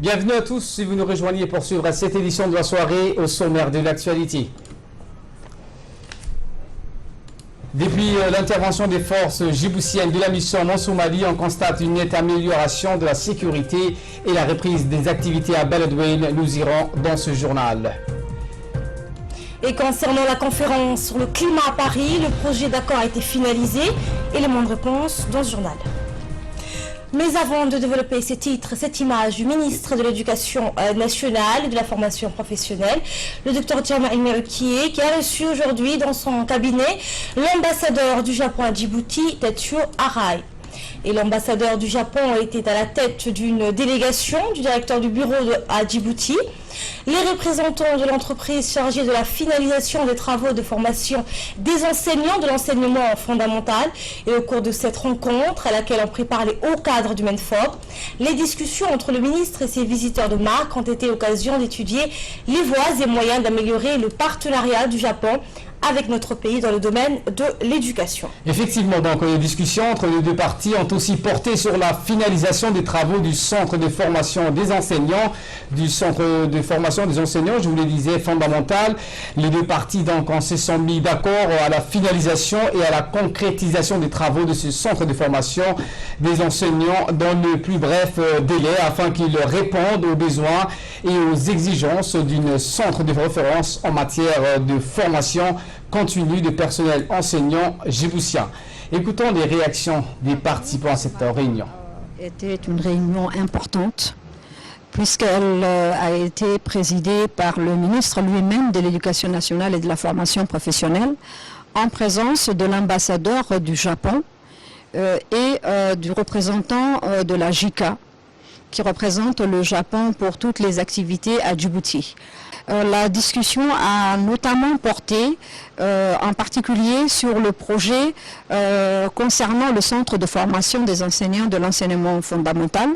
Bienvenue à tous si vous nous rejoignez pour suivre cette édition de la soirée au sommaire de l'actualité. Depuis l'intervention des forces djiboutiennes de la mission Monsoum Mali, on constate une nette amélioration de la sécurité et la reprise des activités à Beledweyne. Nous irons dans ce journal. Et concernant la conférence sur le climat à Paris, le projet d'accord a été finalisé. Élément de réponse dans ce journal. Mais avant de développer ces titres, cette image du ministre de l'Éducation nationale et de la formation professionnelle, le Dr Jama El-Meroukié, qui a reçu aujourd'hui dans son cabinet l'ambassadeur du Japon à Djibouti, Tetsuo Arai. Et l'ambassadeur du Japon était à la tête d'une délégation du directeur du bureau à Djibouti. Les représentants de l'entreprise chargée de la finalisation des travaux de formation des enseignants de l'enseignement fondamental. Et au cours de cette rencontre, à laquelle ont pris part les hauts cadres du MENFOP, les discussions entre le ministre et ses visiteurs de marque ont été l'occasion d'étudier les voies et moyens d'améliorer le partenariat du Japon avec notre pays dans le domaine de l'éducation. Effectivement, donc les discussions entre les deux parties ont aussi porté sur la finalisation des travaux du centre de formation des enseignants, je vous le disais, fondamental. Les deux parties donc se sont mis d'accord à la finalisation et à la concrétisation des travaux de ce centre de formation des enseignants dans le plus bref délai afin qu'ils répondent aux besoins et aux exigences d'un centre de référence en matière de formation continue de personnel enseignant djiboutien. Écoutons les réactions des participants à cette réunion. C'était une réunion importante puisqu'elle a été présidée par le ministre lui-même de l'Éducation nationale et de la formation professionnelle en présence de l'ambassadeur du Japon et du représentant de la JICA qui représente le Japon pour toutes les activités à Djibouti. La discussion a notamment porté en particulier sur le projet concernant le centre de formation des enseignants de l'enseignement fondamental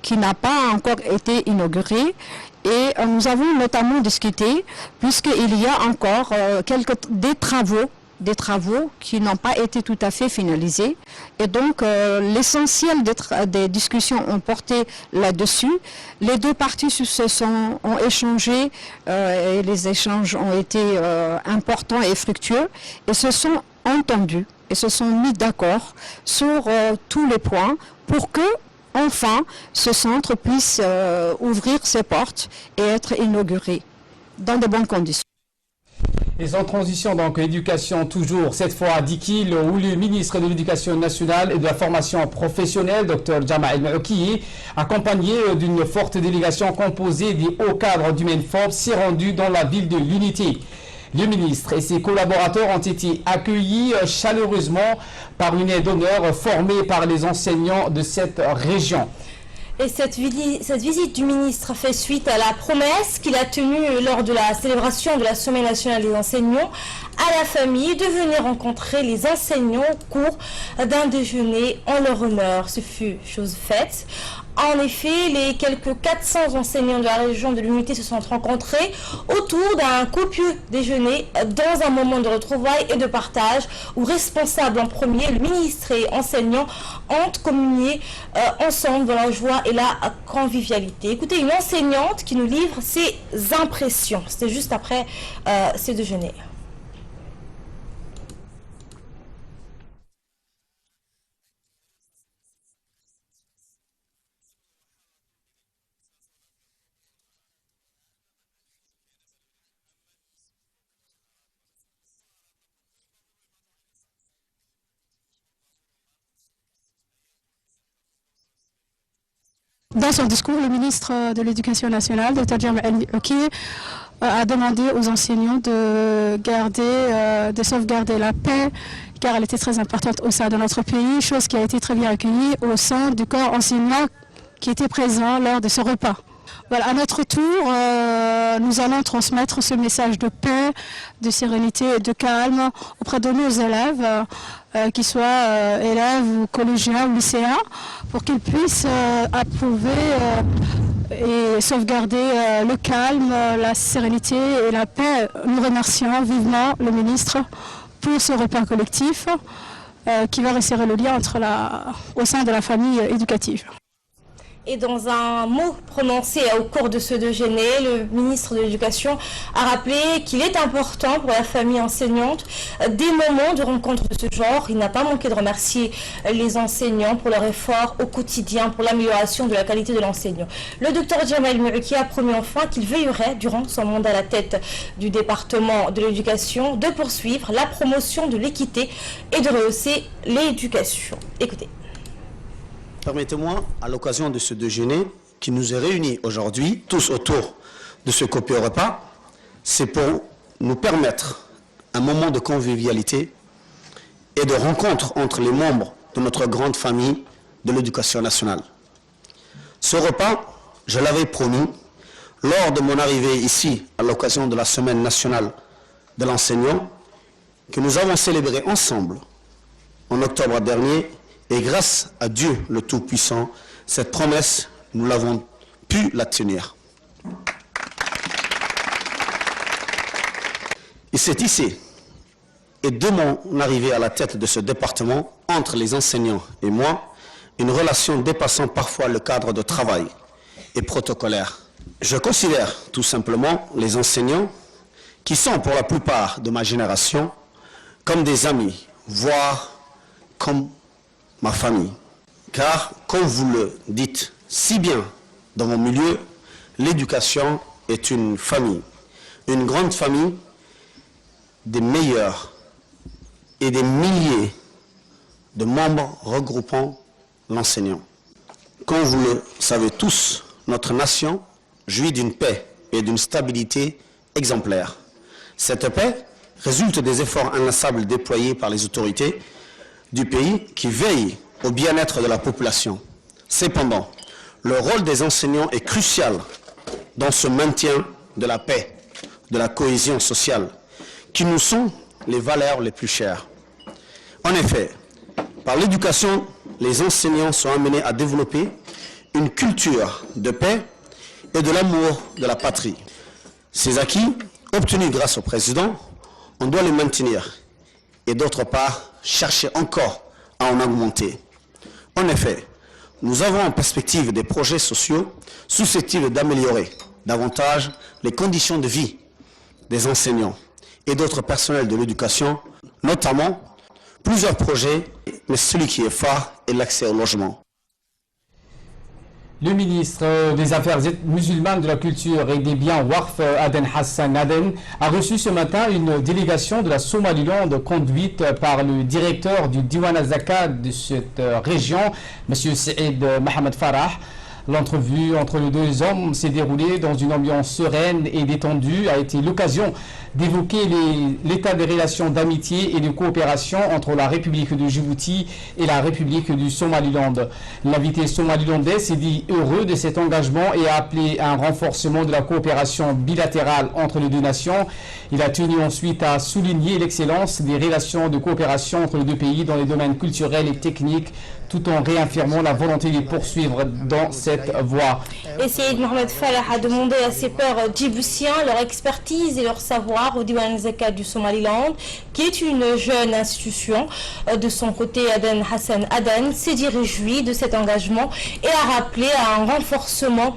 qui n'a pas encore été inauguré. Et nous avons notamment discuté, puisqu'il y a encore des travaux qui n'ont pas été tout à fait finalisés. Et donc, l'essentiel des discussions ont porté là-dessus. Les deux parties ont échangé et les échanges ont été importants et fructueux et se sont entendus et se sont mis d'accord sur tous les points pour que, enfin, ce centre puisse ouvrir ses portes et être inauguré dans de bonnes conditions. Et sans transition, donc, éducation toujours, cette fois à Dikil, où le ministre de l'Éducation nationale et de la formation professionnelle, Dr Jama El-Meroukié, accompagné d'une forte délégation composée des hauts cadres du MENFOP, s'est rendu dans la ville de l'Unité. Le ministre et ses collaborateurs ont été accueillis chaleureusement par une aide d'honneur formée par les enseignants de cette région. Et cette visite du ministre fait suite à la promesse qu'il a tenue lors de la célébration de la Semaine nationale des enseignants à la famille de venir rencontrer les enseignants au cours d'un déjeuner en leur honneur. Ce fut chose faite. En effet, les quelques 400 enseignants de la région de l'Unité se sont rencontrés autour d'un copieux déjeuner dans un moment de retrouvailles et de partage où responsables en premier, le ministre et enseignants ont communié ensemble dans la joie et la convivialité. Écoutez, une enseignante qui nous livre ses impressions. C'était juste après ce déjeuner. Dans son discours, le ministre de l'Éducation nationale, Dr Jama El-Meroukié, a demandé aux enseignants de sauvegarder la paix, car elle était très importante au sein de notre pays, chose qui a été très bien accueillie au sein du corps enseignant qui était présent lors de ce repas. Voilà, à notre tour, nous allons transmettre ce message de paix, de sérénité et de calme auprès de nos élèves, qu'ils soient élèves ou collégiens ou lycéens, pour qu'ils puissent approuver et sauvegarder le calme, la sérénité et la paix. Nous remercions vivement le ministre pour ce repas collectif qui va resserrer le lien au sein de la famille éducative. Et dans un mot prononcé au cours de ce déjeuner, le ministre de l'Éducation a rappelé qu'il est important pour la famille enseignante des moments de rencontre de ce genre. Il n'a pas manqué de remercier les enseignants pour leur effort au quotidien pour l'amélioration de la qualité de l'enseignement. Le docteur Djamal Mourouki a promis enfin qu'il veillerait durant son mandat à la tête du département de l'éducation de poursuivre la promotion de l'équité et de rehausser l'éducation. Écoutez. Permettez-moi, à l'occasion de ce déjeuner qui nous est réunis aujourd'hui, tous autour de ce copieux repas, c'est pour nous permettre un moment de convivialité et de rencontre entre les membres de notre grande famille de l'éducation nationale. Ce repas, je l'avais promis lors de mon arrivée ici à l'occasion de la Semaine nationale de l'enseignant que nous avons célébré ensemble en octobre dernier. Et grâce à Dieu le Tout-Puissant, cette promesse, nous l'avons pu la tenir. Et c'est ici, et de mon arrivée à la tête de ce département, entre les enseignants et moi, une relation dépassant parfois le cadre de travail et protocolaire. Je considère tout simplement les enseignants, qui sont pour la plupart de ma génération, comme des amis, voire comme ma famille. Car, comme vous le dites si bien dans mon milieu, l'éducation est une famille, une grande famille des meilleurs et des milliers de membres regroupant l'enseignant. Comme vous le savez tous, notre nation jouit d'une paix et d'une stabilité exemplaires. Cette paix résulte des efforts inlassables déployés par les autorités du pays qui veille au bien-être de la population. Cependant, le rôle des enseignants est crucial dans ce maintien de la paix, de la cohésion sociale, qui nous sont les valeurs les plus chères. En effet, par l'éducation, les enseignants sont amenés à développer une culture de paix et de l'amour de la patrie. Ces acquis, obtenus grâce au président, on doit les maintenir et d'autre part, chercher encore à en augmenter. En effet, nous avons en perspective des projets sociaux susceptibles d'améliorer davantage les conditions de vie des enseignants et d'autres personnels de l'éducation, notamment plusieurs projets, mais celui qui est phare est l'accès au logement. Le ministre des Affaires musulmanes, de la Culture et des Biens Warf, Aden Hassan Aden, a reçu ce matin une délégation de la Somaliland conduite par le directeur du Diwan al-Zakat de cette région, M. Saïd Mohamed Farah. L'entrevue entre les deux hommes s'est déroulée dans une ambiance sereine et détendue, a été l'occasion d'évoquer l'état des relations d'amitié et de coopération entre la République de Djibouti et la République du Somaliland. L'invité somalilandais s'est dit heureux de cet engagement et a appelé à un renforcement de la coopération bilatérale entre les deux nations. Il a tenu ensuite à souligner l'excellence des relations de coopération entre les deux pays dans les domaines culturels et techniques, tout en réaffirmant la volonté de poursuivre dans cette voie. Et Saïd Mohamed Farah a demandé à ses pairs djiboutiens leur expertise et leur savoir au Diwan al-Zakat du Somaliland, qui est une jeune institution. De son côté, Aden Hassan Aden s'est dit réjoui de cet engagement et a rappelé à un renforcement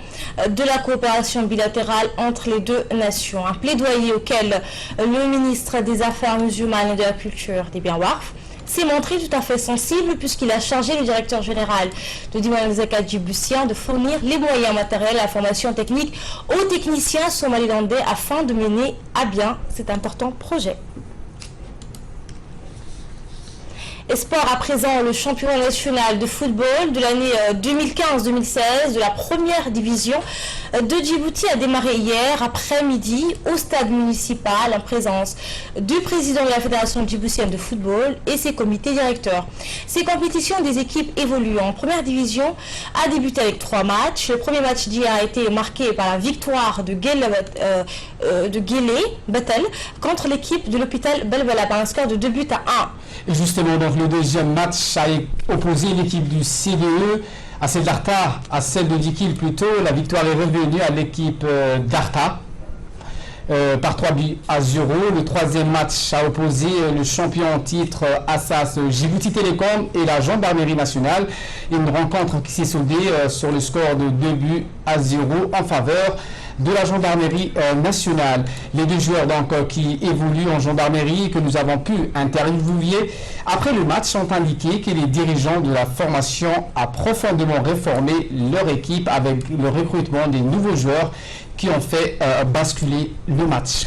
de la coopération bilatérale entre les deux nations. Un plaidoyer auquel le ministre des Affaires musulmanes et de la Culture, des Biens Warf, s'est montré tout à fait sensible puisqu'il a chargé le directeur général de Diwan al-Zakat djiboutien de fournir les moyens matériels et la formation technique aux techniciens somalilandais afin de mener à bien cet important projet. Et sport à présent, le championnat national de football de l'année 2015-2016 de la première division de Djibouti a démarré hier après-midi au stade municipal en présence du président de la Fédération djiboutienne de football et ses comités directeurs. Ces compétitions des équipes évoluant en première division a débuté avec 3 matchs. Le premier match d'hier a été marqué par la victoire de Guélé Battle contre l'équipe de l'hôpital Belbala par un score de 2 buts à 1. Et justement, donc, le deuxième match a opposé l'équipe du CDE à celle d'Arta, à celle de Dikil plutôt. La victoire est revenue à l'équipe d'Arta. par 3-0. Le troisième match a opposé le champion en titre Assas Djibouti Télécom et la Gendarmerie nationale. Une rencontre qui s'est soldée sur le score de 2-0 en faveur de la Gendarmerie nationale. Les deux joueurs donc qui évoluent en gendarmerie que nous avons pu interviewer après le match ont indiqué que les dirigeants de la formation ont profondément réformé leur équipe avec le recrutement des nouveaux joueurs qui ont fait basculer le match.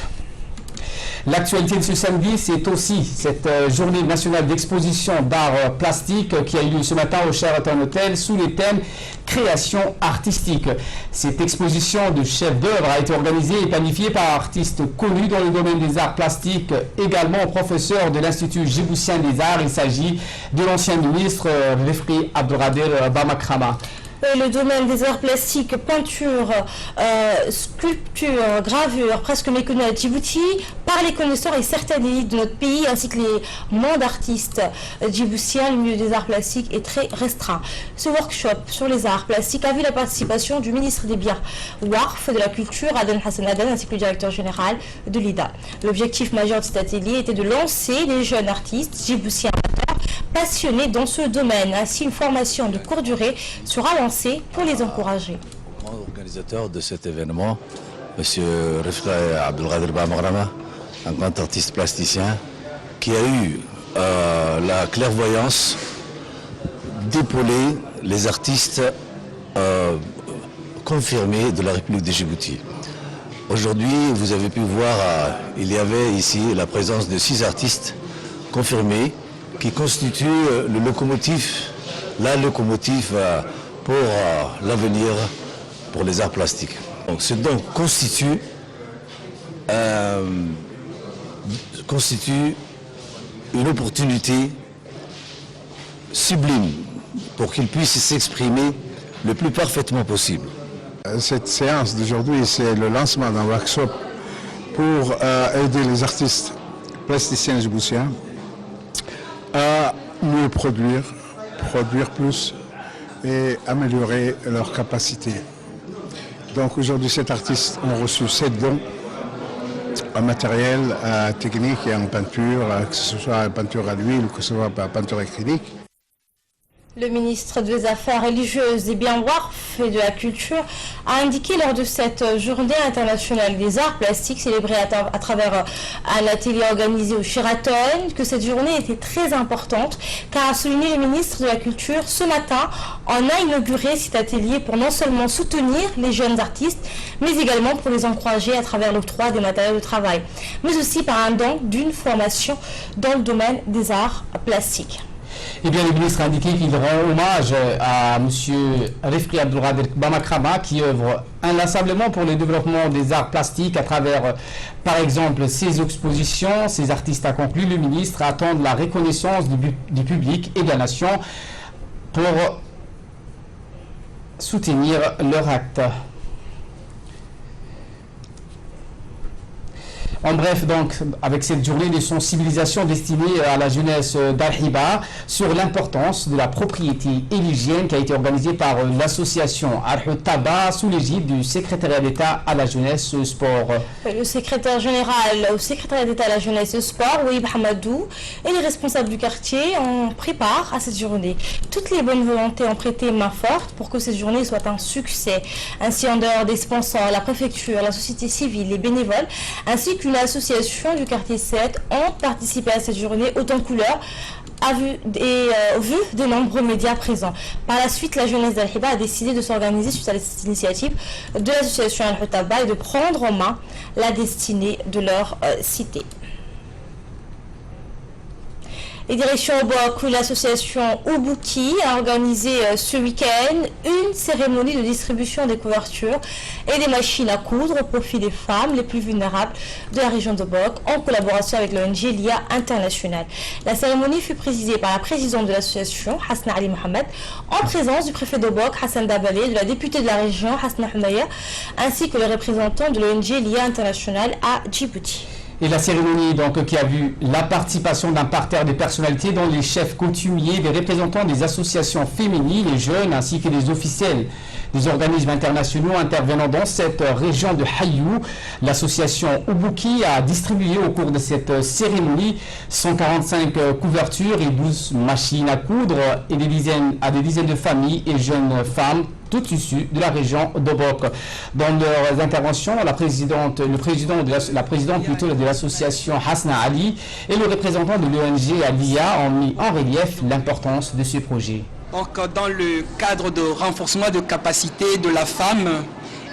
L'actualité de ce samedi, c'est aussi cette journée nationale d'exposition d'art plastique qui a eu lieu ce matin au Sheraton Hotel sous le thème création artistique. Cette exposition de chefs d'œuvre a été organisée et planifiée par artistes connus dans le domaine des arts plastiques, également professeur de l'Institut djiboutien des arts. Il s'agit de l'ancien ministre Refri Abdelkader Bamakrama. Le domaine des arts plastiques, peinture, sculpture, gravure, presque méconnu à Djibouti par les connaisseurs et certaines élites de notre pays, ainsi que les mondes d'artistes djiboutiens. Le milieu des arts plastiques est très restreint. Ce workshop sur les arts plastiques a vu la participation du ministre des Biens Warf, de la Culture, Aden Hassan Aden, ainsi que le directeur général de l'IDA. L'objectif majeur de cet atelier était de lancer les jeunes artistes djiboutiens passionnés dans ce domaine. Ainsi, une formation de courte durée sera lancée pour les encourager. Organisateur de cet événement, M. Refri Abdelkader Bamakrama, un grand artiste plasticien qui a eu la clairvoyance d'épauler les artistes confirmés de la République de Djibouti. Aujourd'hui, vous avez pu voir, il y avait ici la présence de 6 artistes confirmés qui constitue la locomotive pour l'avenir pour les arts plastiques. Donc, ce don constitue une opportunité sublime pour qu'ils puissent s'exprimer le plus parfaitement possible. Cette séance d'aujourd'hui, c'est le lancement d'un workshop pour aider les artistes plasticiens djiboutiens à mieux produire plus et améliorer leurs capacités. Donc aujourd'hui, ces artistes ont reçu 7 dons en matériel technique et en peinture, que ce soit peinture à l'huile ou que ce soit peinture acrylique. Le ministre des Affaires religieuses et bien Warf et de la Culture a indiqué lors de cette journée internationale des arts plastiques célébrée à travers un atelier organisé au Sheraton que cette journée était très importante car a souligné le ministre de la Culture ce matin en a inauguré cet atelier pour non seulement soutenir les jeunes artistes mais également pour les encourager à travers l'octroi des matériaux de travail mais aussi par un don d'une formation dans le domaine des arts plastiques. Eh bien, le ministre a indiqué qu'il rend hommage à M. Refri Abdelkader Bamakrama qui œuvre inlassablement pour le développement des arts plastiques à travers, par exemple, ses expositions. Ces artistes, a conclu le ministre, attendent la reconnaissance du public et de la nation pour soutenir leur acte. En bref, donc, avec cette journée de sensibilisation destinée à la jeunesse d'Al-Hiba sur l'importance de la propriété et l'hygiène qui a été organisée par l'association Al-Taba sous l'égide du secrétariat d'État à la jeunesse et au sport. Le secrétaire général au secrétariat d'État à la jeunesse et au sport, Ouib Hamadou, et les responsables du quartier ont pris part à cette journée. Toutes les bonnes volontés ont prêté main forte pour que cette journée soit un succès. Ainsi, en dehors des sponsors, la préfecture, la société civile, les bénévoles, ainsi qu'une association du quartier 7 ont participé à cette journée haute en couleur au vu des nombreux médias présents. Par la suite, la jeunesse d'Al-Hiba a décidé de s'organiser suite à cette initiative de l'association Al-Taba et de prendre en main la destinée de leur cité. Les directions au Bok, l'association Ubouti a organisé ce week-end une cérémonie de distribution des couvertures et des machines à coudre au profit des femmes les plus vulnérables de la région de Bok en collaboration avec l'ONG LIA International. La cérémonie fut présidée par la présidente de l'association, Hasna Ali Mohamed, en présence du préfet de Bok, Hassan Dabalé, de la députée de la région, Hasna Humaya, ainsi que le représentant de l'ONG LIA International à Djibouti. Et la cérémonie donc, qui a vu la participation d'un parterre de personnalités dont les chefs coutumiers, des représentants des associations féminines et jeunes ainsi que des officiels des organismes internationaux intervenant dans cette région de Hayou. L'association Ubouki a distribué au cours de cette cérémonie 145 couvertures et 12 machines à coudre et à des dizaines de familles et jeunes femmes, toutes issues de la région d'Obok. Dans leurs interventions, la présidente de l'association Hasna Ali et le représentant de l'ONG Alia ont mis en relief l'importance de ce projet. Donc, dans le cadre de renforcement de capacité de la femme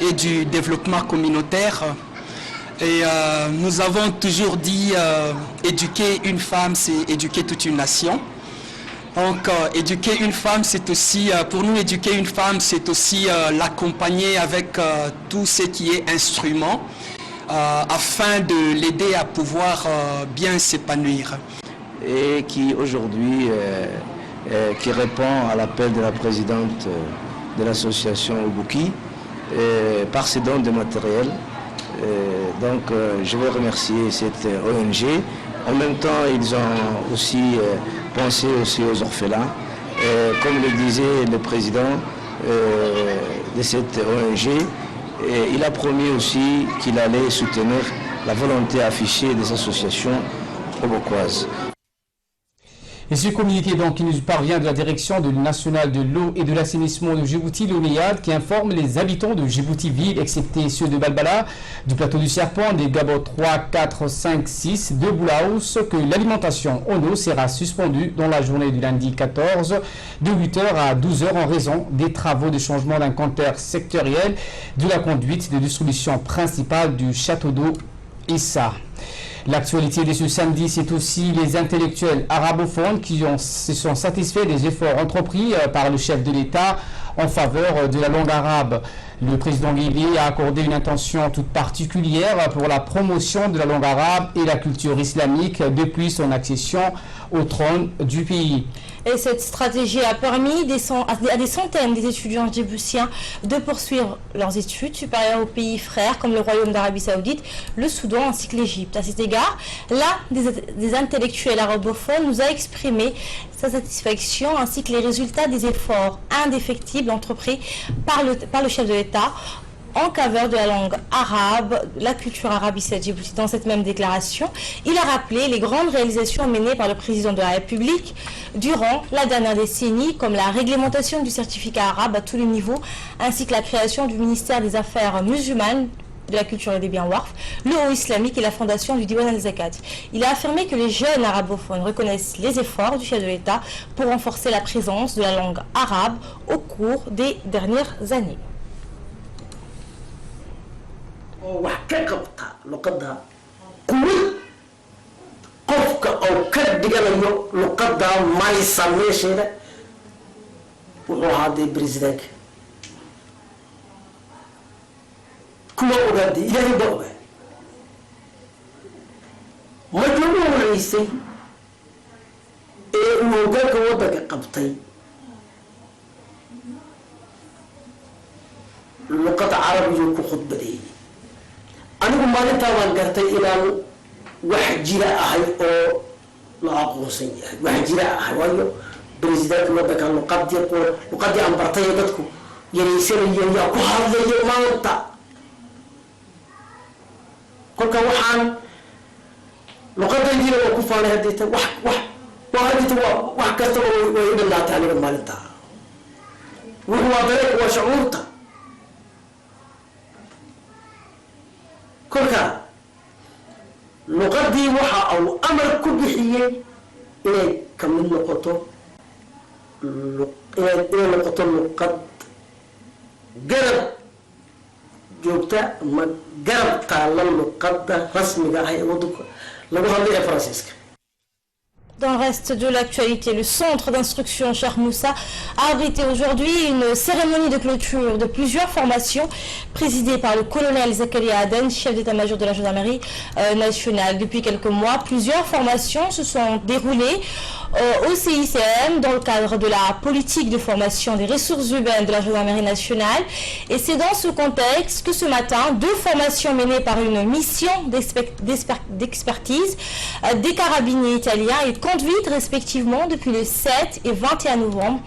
et du développement communautaire, nous avons toujours dit éduquer une femme, c'est éduquer toute une nation. Donc, éduquer une femme, c'est aussi, pour nous, éduquer une femme, c'est aussi l'accompagner avec tout ce qui est instrument, afin de l'aider à pouvoir bien s'épanouir. Et qui aujourd'hui, qui répond à l'appel de la présidente de l'association Ubouki, par ses dons de matériel. Donc, je veux remercier cette ONG. En même temps, ils ont aussi pensé aussi aux orphelins. Comme le disait le président de cette ONG, il a promis aussi qu'il allait soutenir la volonté affichée des associations obokoises. Et ce communiqué donc qui nous parvient de la direction nationale de l'eau et de l'assainissement de Djibouti, l'ONEAD, qui informe les habitants de Djibouti-Ville, excepté ceux de Balbala, du plateau du Serpent, des Gabos 3, 4, 5, 6, de Boulaous, que l'alimentation en eau sera suspendue dans la journée du lundi 14 de 8h à 12h en raison des travaux de changement d'un compteur sectoriel de la conduite de distribution principale du château d'eau Issa. L'actualité de ce samedi, c'est aussi les intellectuels arabophones qui se sont satisfaits des efforts entrepris par le chef de l'État en faveur de la langue arabe. Le président Guégué a accordé une attention toute particulière pour la promotion de la langue arabe et la culture islamique depuis son accession au trône du pays. Et cette stratégie a permis à des centaines d'étudiants djiboutiens de poursuivre leurs études supérieures aux pays frères comme le Royaume d'Arabie Saoudite, le Soudan ainsi que l'Égypte. À cet égard, l'un des intellectuels arabophones nous a exprimé sa satisfaction ainsi que les résultats des efforts indéfectibles entrepris par le chef de l'État en faveur de la langue arabe, la culture arabe ici à Djibouti. Dans cette même déclaration, il a rappelé les grandes réalisations menées par le président de la République durant la dernière décennie, comme la réglementation du certificat arabe à tous les niveaux, ainsi que la création du ministère des Affaires musulmanes, de la culture et des biens WARF, le haut islamique et la fondation du Diwan al-Zakat. Il a affirmé que les jeunes arabophones reconnaissent les efforts du chef de l'État pour renforcer la présence de la langue arabe au cours des dernières années. wax ka qabta luqadda kuwi qofka oo ka dhiganayo luqadda maysa meesheeda wuxuu ahaa dee presidentk kuwa ogaadee ilaahay baa ogaa markii ugu horeysay ee uu hoggaanka waddanka qabtay luqadda carabiyu ku khudbadeeyey anigu maalintaa waan gartay inaan wax jira ahay oo la aqoonsan yahay wax jira ahay waayo presidentk waddanka luqadii aan bartay ee dadku yaraysanayeen yaa ku hadlayo maanta kolka waxaan luqadaydiina waa ku faanay haddii ta wax kastaba way u dhannaatay aniga maalintaa wuxuu waa dareenka waa shucuurta kolka luqadii waxa uu amar ku bixiyey inay ka mid noqoto luqad garab joogta ama garab taalla luqadda rasmiga ah ee waddanka lagu hadlay ee faransiiska. Dans le reste de l'actualité, le centre d'instruction Cheikh Moussa a abrité aujourd'hui une cérémonie de clôture de plusieurs formations présidée par le colonel Zakaria Aden, chef d'état-major de la gendarmerie nationale. Depuis quelques mois, plusieurs formations se sont déroulées au CICM dans le cadre de la politique de formation des ressources urbaines de la gendarmerie nationale. Et c'est dans ce contexte que ce matin, deux formations menées par une mission d'expertise des carabiniers italiens et conduites respectivement depuis le 7 et 21 novembre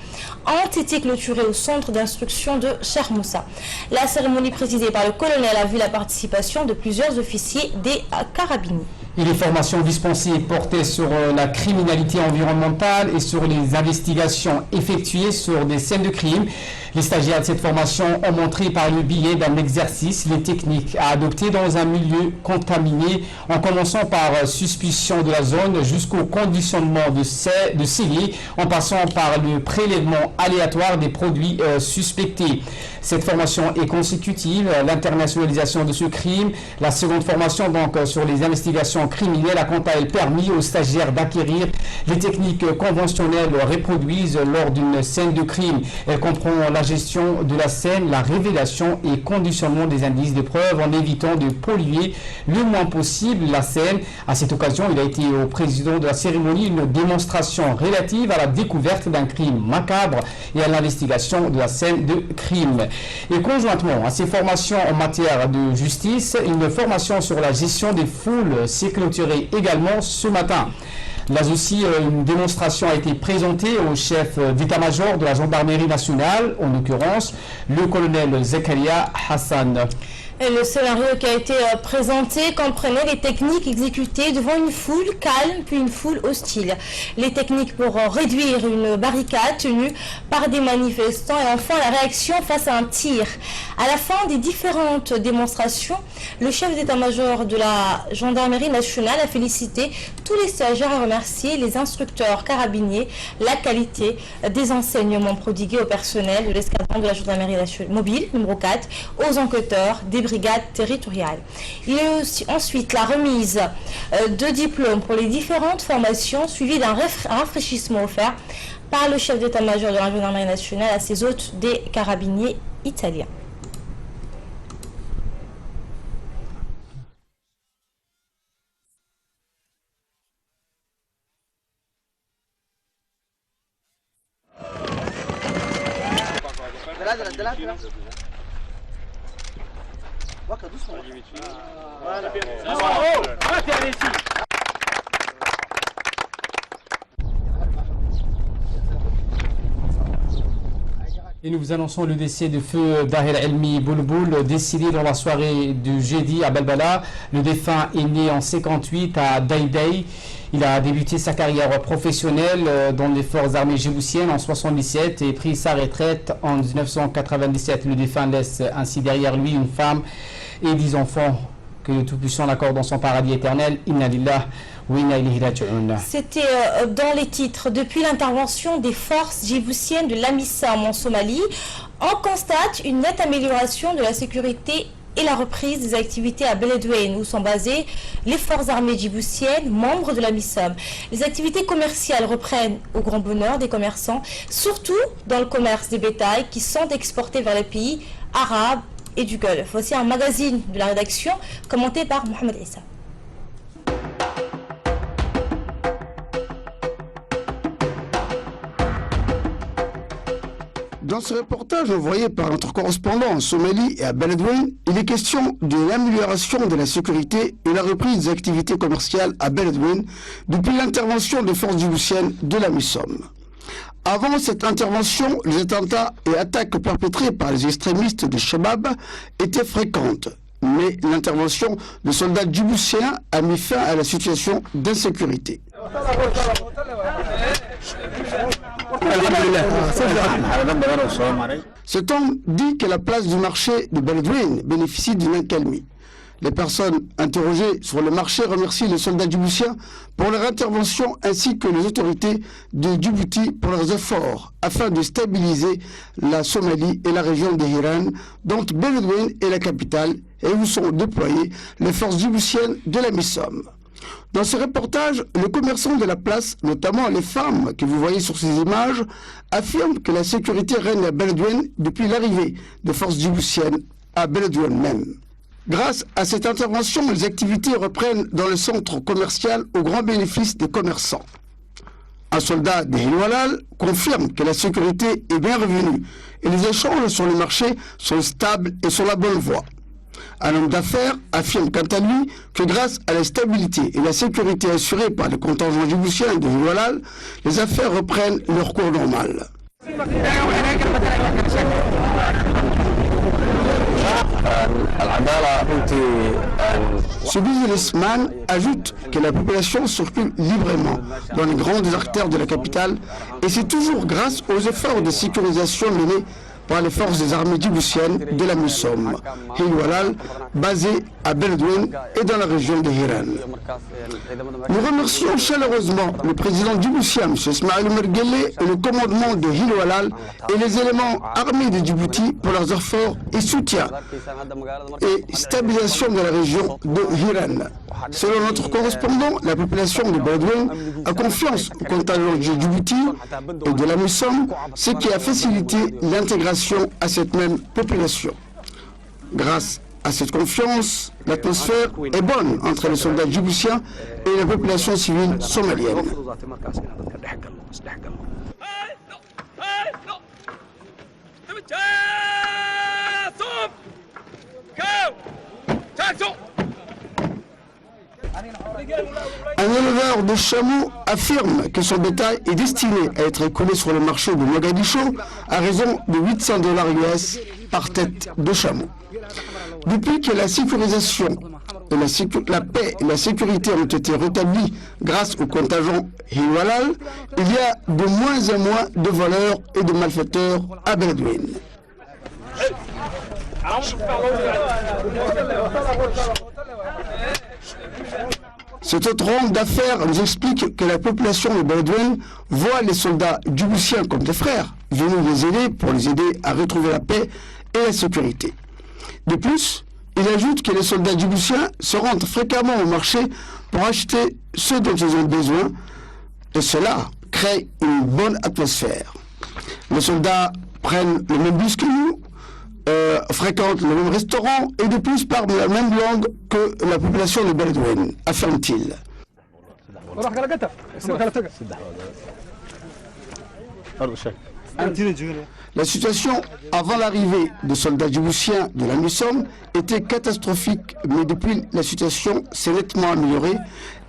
ont été clôturées au centre d'instruction de Cheikh Moussa. La cérémonie présidée par le colonel a vu la participation de plusieurs officiers des carabiniers. Et les formations dispensées portaient sur la criminalité environnementale et sur les investigations effectuées sur des scènes de crime. Les stagiaires de cette formation ont montré par le biais d'un exercice les techniques à adopter dans un milieu contaminé, en commençant par suspicion de la zone jusqu'au conditionnement de scellés, en passant par le prélèvement aléatoire des produits suspectés. Cette formation est constitutive, l'internationalisation de ce crime. La seconde formation donc sur les investigations criminelles a quant à elle permis aux stagiaires d'acquérir les techniques conventionnelles reproduises lors d'une scène de crime. Elle comprend la gestion de la scène, la révélation et conditionnement des indices de preuve en évitant de polluer le moins possible la scène. À cette occasion, il a été au président de la cérémonie une démonstration relative à la découverte d'un crime macabre et à l'investigation de la scène de crime. Et conjointement à ces formations en matière de justice, une formation sur la gestion des foules s'est clôturée également ce matin. Là aussi, une démonstration a été présentée au chef d'état-major de la gendarmerie nationale, en l'occurrence le colonel Zakaria Hassan. Et le scénario qui a été présenté comprenait les techniques exécutées devant une foule calme puis une foule hostile. Les techniques pour réduire une barricade tenue par des manifestants et enfin la réaction face à un tir. À la fin des différentes démonstrations, le chef d'état-major de la gendarmerie nationale a félicité tous les stagiaires et remercié les instructeurs carabiniers, la qualité des enseignements prodigués au personnel de l'escadron de la gendarmerie mobile numéro 4, aux enquêteurs des brigades territoriales. Il y a aussi ensuite la remise de diplômes pour les différentes formations suivies d'un rafraîchissement offert par le chef d'état-major de la gendarmerie nationale à ses hôtes des carabiniers italiens. Et nous vous annonçons le décès de feu Dahir Elmi Boulboul, décédé dans la soirée du jeudi à Balbala. Le défunt est né en 58 à Daïdaï. Il a débuté sa carrière professionnelle dans les forces armées djiboutiennes en 1977 et pris sa retraite en 1997. Le défunt laisse ainsi derrière lui une femme et 10 enfants. Que le Tout-Puissant l'accorde dans son paradis éternel. Inna lillah wa inna ilayhi raji'un. C'était dans les titres. Depuis l'intervention des forces djiboutiennes de l'AMISOM en Somalie, on constate une nette amélioration de la sécurité et la reprise des activités à Beledweyne où sont basées les forces armées djiboutiennes, membres de l'AMISOM. Les activités commerciales reprennent au grand bonheur des commerçants, surtout dans le commerce des bétails qui sont exportés vers les pays arabes et du Golfe. Voici un magazine de la rédaction commenté par Mohamed Issa. Dans ce reportage envoyé par notre correspondant en Somalie et à Beledweyne, il est question de l'amélioration de la sécurité et la reprise des activités commerciales à Beledweyne depuis l'intervention des forces djiboutiennes de l'AMISOM. Avant cette intervention, les attentats et attaques perpétrées par les extrémistes de Shabab étaient fréquentes. Mais l'intervention de soldats djiboutiens a mis fin à la situation d'insécurité. Cet homme dit que la place du marché de Beledweyne bénéficie d'une accalmie. Les personnes interrogées sur le marché remercient les soldats djiboutiens pour leur intervention ainsi que les autorités de Djibouti pour leurs efforts afin de stabiliser la Somalie et la région de Hiran, dont Beledweyne est la capitale et où sont déployées les forces djiboutiennes de la MISOM. Dans ce reportage, le commerçant de la place, notamment les femmes que vous voyez sur ces images, affirment que la sécurité règne à Beledweyne depuis l'arrivée des forces djiboutiennes à Beledweyne même. Grâce à cette intervention, les activités reprennent dans le centre commercial au grand bénéfice des commerçants. Un soldat des Hilwalal confirme que la sécurité est bien revenue et les échanges sur le marché sont stables et sur la bonne voie. Un homme d'affaires affirme quant à lui que grâce à la stabilité et la sécurité assurée par le contingent djiboutien de Hiloualal, les affaires reprennent leur cours normal. Ce businessman ajoute que la population circule librement dans les grandes artères de la capitale et c'est toujours grâce aux efforts de sécurisation menés par les forces des armées djiboutiennes de la MISOM, Hiloualal, basée à Beledweyne et dans la région de Hiran. Nous remercions chaleureusement le président djiboutien, M. Ismaël Merguele, et le commandement de Hiloualal et les éléments armés de Djibouti pour leurs efforts et soutien et stabilisation de la région de Hiran. Selon notre correspondant, la population de Beledweyne a confiance au contingent de Djibouti et de la MISOM, ce qui a facilité l'intégration à cette même population. Grâce à cette confiance, l'atmosphère est bonne entre les soldats djiboutiens et la population civile somalienne. Un éleveur de chameaux affirme que son bétail est destiné à être écoulé sur le marché de Mogadiscio à raison de $800 US par tête de chameau. Depuis que la sécurisation, la paix et la sécurité ont été rétablies grâce au contingent Hiloualal, il y a de moins en moins de voleurs et de malfaiteurs à Beledweyne. Cet autre homme d'affaires nous explique que la population de Beledweyne voit les soldats djiboutiens comme des frères, venus les aider pour les aider à retrouver la paix et la sécurité. De plus, il ajoute que les soldats djiboutiens se rendent fréquemment au marché pour acheter ce dont ils ont besoin, et cela crée une bonne atmosphère. Les soldats prennent le même bus que nous, fréquentent le même restaurant et de plus parlent la même langue que la population de Beledweyne, affirme-t-il. La situation avant l'arrivée des soldats djiboutiens de la MISOM était catastrophique, mais depuis la situation s'est nettement améliorée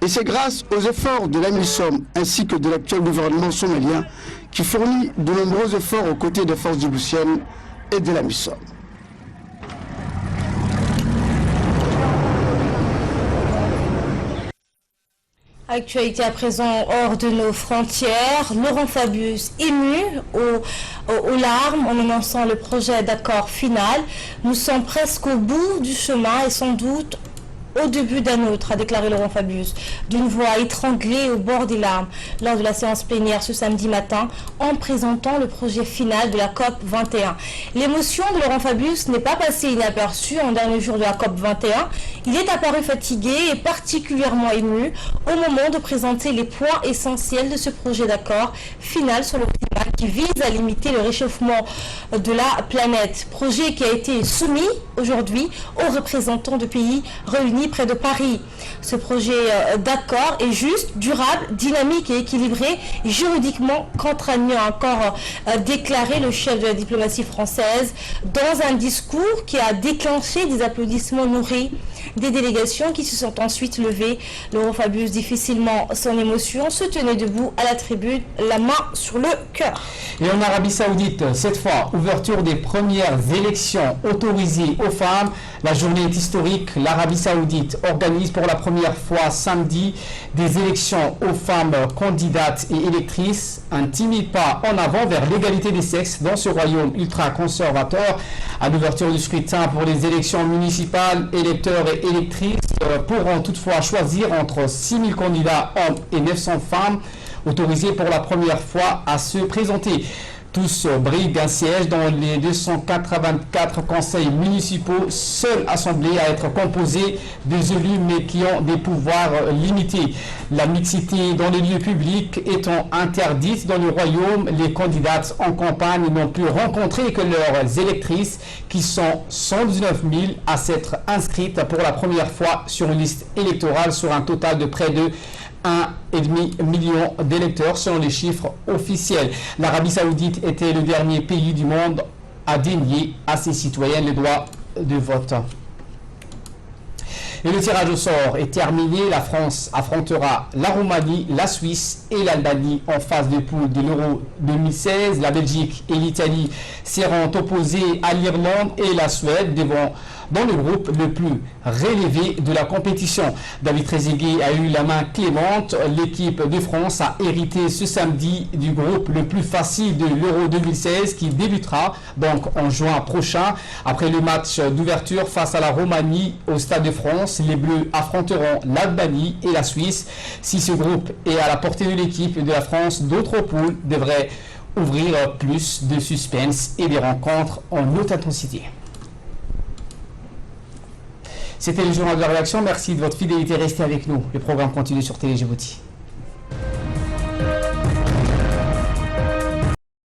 et c'est grâce aux efforts de la MISOM ainsi que de l'actuel gouvernement somalien qui fournit de nombreux efforts aux côtés des forces djiboutiennes et de la MISOM. Actualité à présent hors de nos frontières. Laurent Fabius ému aux larmes en annonçant le projet d'accord final. Nous sommes presque au bout du chemin et sans doute au début d'un autre, a déclaré Laurent Fabius, d'une voix étranglée au bord des larmes, lors de la séance plénière ce samedi matin, en présentant le projet final de la COP 21. L'émotion de Laurent Fabius n'est pas passée inaperçue en dernier jour de la COP 21. Il est apparu fatigué et particulièrement ému au moment de présenter les points essentiels de ce projet d'accord final sur le climat qui vise à limiter le réchauffement de la planète. Projet qui a été soumis aujourd'hui aux représentants de pays réunis près de Paris. Ce projet d'accord est juste, durable, dynamique et équilibré, et juridiquement contraignant, encore déclaré le chef de la diplomatie française dans un discours qui a déclenché des applaudissements nourris des délégations qui se sont ensuite levées. Laurent Fabius, difficilement son émotion, se tenait debout à la tribune, la main sur le cœur. Et en Arabie Saoudite, cette fois, ouverture des premières élections autorisées aux femmes. La journée est historique. L'Arabie Saoudite organise pour la première fois samedi des élections aux femmes candidates et électrices. Un timide pas en avant vers l'égalité des sexes dans ce royaume ultra-conservateur. À l'ouverture du scrutin pour les élections municipales, électeurs et électrices pourront toutefois choisir entre 6000 candidats hommes et 900 femmes autorisés pour la première fois à se présenter. Tous briguent un siège dans les 284 conseils municipaux, seule assemblée à être composée des élus mais qui ont des pouvoirs limités. La mixité dans les lieux publics étant interdite dans le royaume, les candidates en campagne n'ont pu rencontrer que leurs électrices qui sont 119 000 à s'être inscrites pour la première fois sur une liste électorale sur un total de près de 1,5 million d'électeurs selon les chiffres officiels. L'Arabie Saoudite était le dernier pays du monde à dénier à ses citoyens les droits de vote. Et le tirage au sort est terminé. La France affrontera la Roumanie, la Suisse et l'Albanie en phase de poule de l'Euro 2016. La Belgique et l'Italie seront opposées à l'Irlande et la Suède dans le groupe le plus relevé de la compétition. David Trezeguet a eu la main clémente. L'équipe de France a hérité ce samedi du groupe le plus facile de l'Euro 2016 qui débutera donc en juin prochain. Après le match d'ouverture face à la Roumanie au Stade de France, les Bleus affronteront l'Albanie et la Suisse. Si ce groupe est à la portée de l'équipe de la France, d'autres poules devraient ouvrir plus de suspense et des rencontres en haute intensité. C'était le journal de la rédaction. Merci de votre fidélité. Restez avec nous. Le programme continue sur Télé Djibouti.